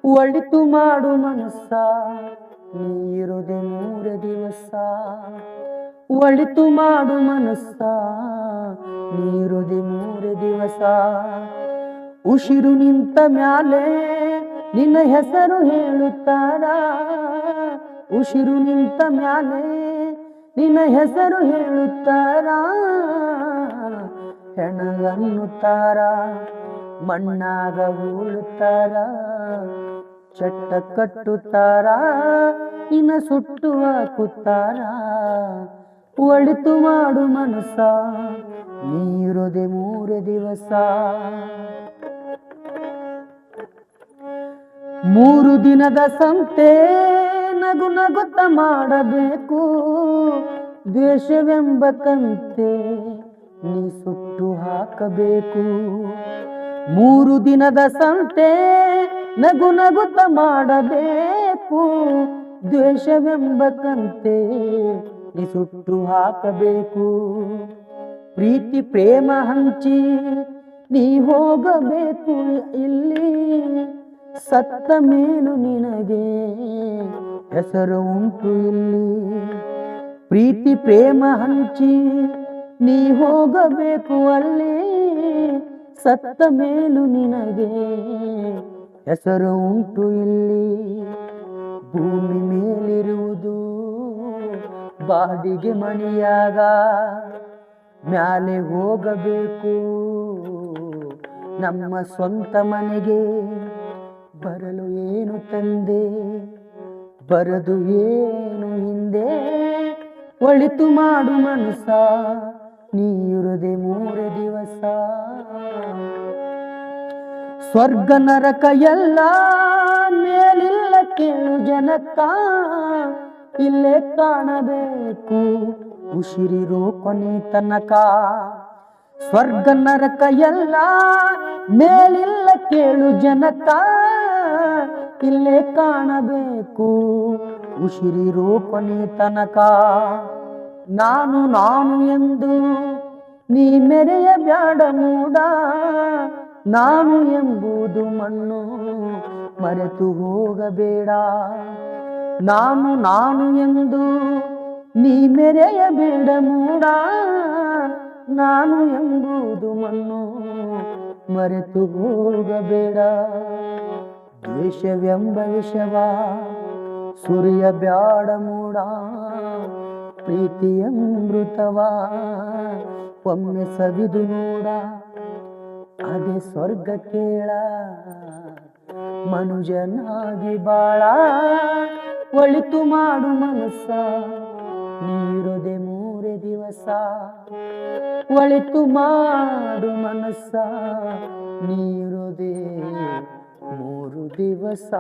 ಒಳಿತು ಮಾಡು ಮನಸ್ಸ ನೀರುದೆ 3 ದಿವಸ. ಒಳಿತು ಮಾಡು ಮನಸ್ಸ ನೀರುದೆ 3 ದಿವಸ. ಉಸಿರು ನಿಂತ ಮ್ಯಾಲೆ ನಿನ್ನ ಹೆಸರು ಹೇಳುತ್ತಾರ. ಉಸಿರು ನಿಂತ ಮ್ಯಾಲೆ ನಿನ್ನ ಹೆಸರು ಹೇಳುತ್ತಾರ. ಹೆಣಗನ್ನುತ್ತಾರ ಮಣ್ಣಾಗ ಹೂಳುತ್ತಾರ. ಚಟ್ಟ ಕಟ್ಟುತ್ತಾರ ನಿನ್ನ ಸುಟ್ಟು ಹಾಕುತ್ತಾರ. ಒಳಿತು ಮಾಡು ಮನಸ್ಸ ನೀರುದೆ 3 ದಿವಸ. 3 ದಿನದ ಸಂತೆ ನಗು ನಗುತ್ತ ಮಾಡಬೇಕು. ದ್ವೇಷವೆಂಬ ಕಂತೆ ನೀ ಸುಟ್ಟು ಹಾಕಬೇಕು. 3 ದಿನದ ಸಂತೆ ನಗು ನಗುತ್ತ ಮಾಡಬೇಕು. ದ್ವೇಷವೆಂಬ ಕಂತೆ ನೀ ಸುಟ್ಟು ಹಾಕಬೇಕು. ಪ್ರೀತಿ ಪ್ರೇಮ ಹಂಚಿ ನೀ ಹೋಗಬೇಕು ಇಲ್ಲಿ. ಸತ್ತ ಮೇಲೂ ನಿನಗೆ ಹೆಸರು ಉಂಟು ಇಲ್ಲಿ. ಪ್ರೀತಿ ಪ್ರೇಮ ಹಂಚಿ ನೀ ಹೋಗಬೇಕು ಅಲ್ಲಿ. ಸತ್ತ ಮೇಲೂ ನಿನಗೆ ಹೆಸರು ಉಂಟು ಇಲ್ಲಿ. ಭೂಮಿ ಮೇಲಿರುವುದು ಬಾಡಿಗೆ ಮನೆಯಾಗ. ಮ್ಯಾಲೆ ಹೋಗಬೇಕು ನಮ್ಮ ಸ್ವಂತ ಮನೆಗೆ. ಬರಲು ಏನು ತಂದೆ ಬರದು ಏನು ಹಿಂದೆ. ಒಳಿತು ಮಾಡು ಮನಸ್ಸ ನೀರುದೆ 3 ದಿವಸ. ಸ್ವರ್ಗ ನರಕ ಎಲ್ಲ ಮೇಲಿಲ್ಲ ಕೇಳು ಜನಕ್ಕ. ಇಲ್ಲೇ ಕಾಣಬೇಕು ಉಸಿರಿರೋ ಕೊನೆ ತನಕ. ಸ್ವರ್ಗ ನರಕ ಎಲ್ಲ ಮೇಲಿಲ್ಲ ಕೇಳು ಜನಕ್ಕ. ಇಲ್ಲೇ ಕಾಣಬೇಕು ಉಸಿರಿರೋ ಕೊನೆ ತನಕ. ನಾನು ನಾನು ಎಂದು ನೀ ಮೆರೆಯ ಬ್ಯಾಡ ಮೂಡ. ನಾನು ಎಂಬುದು ಮಣ್ಣು ಮರೆತು ಹೋಗಬೇಡ. ನಾನು ನಾನು ಎಂದು ನೀ ಮೆರೆಯಬೇಡ ಮೂಡ. ನಾನು ಎಂಬುದು ಮಣ್ಣು ಮರೆತು ಹೋಗಬೇಡ. ದ್ವೇಷವೆಂಬ ವಿಷವ ಸುರಿಯ ಬ್ಯಾಡ ಮೂಡ. ಪ್ರೀತಿಯಮೃತವ ಒಮ್ಮೆ ಸವಿದು ನೋಡ. ಅದೇ ಸ್ವರ್ಗ ಕೇಳ ಮನುಜನಾಗಿ ಬಾಳ. ಒಳಿತು ಮಾಡು ಮನಸ್ಸ ನೀರುದೆ 3 ದಿವಸ. ಒಳಿತು ಮಾಡು ಮನಸ್ಸ ನೀರುದೆ 3 ದಿವಸ.